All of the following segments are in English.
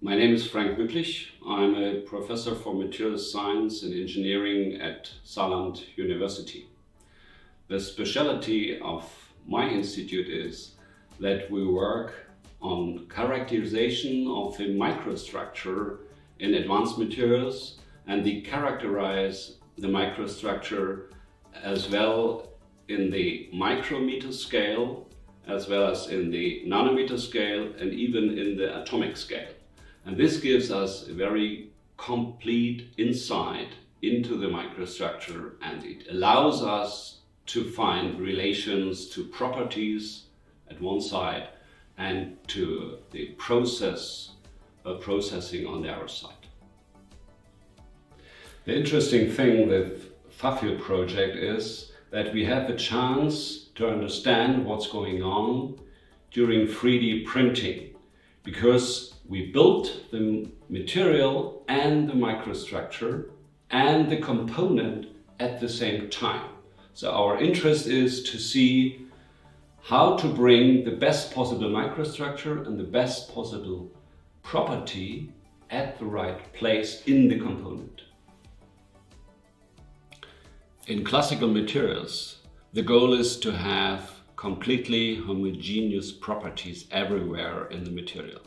My name is Frank Mücklich. I'm a professor for materials science and engineering at Saarlandes University. The specialty of my institute is that we work on characterization of the microstructure in advanced materials, and we characterize the microstructure as well in the micrometer scale, as well as in the nanometer scale, and even in the atomic scale. And this gives us a very complete insight into the microstructure, and it allows us to find relations to properties at one side and to the processing on the other side. The interesting thing with FAFil project is that we have a chance to understand what's going on during 3D printing, because we built the material and the microstructure and the component at the same time. So our interest is to see how to bring the best possible microstructure and the best possible property at the right place in the component. In classical materials, the goal is to have completely homogeneous properties everywhere in the material.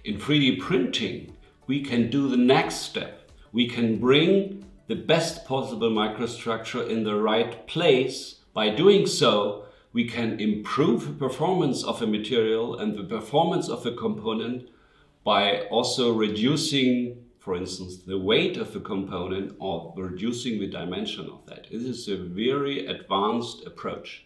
In 3D printing, we can do the next step. We can bring the best possible microstructure in the right place. By doing so, we can improve the performance of a material and the performance of a component by also reducing, for instance, the weight of the component or reducing the dimension of that. This is a very advanced approach.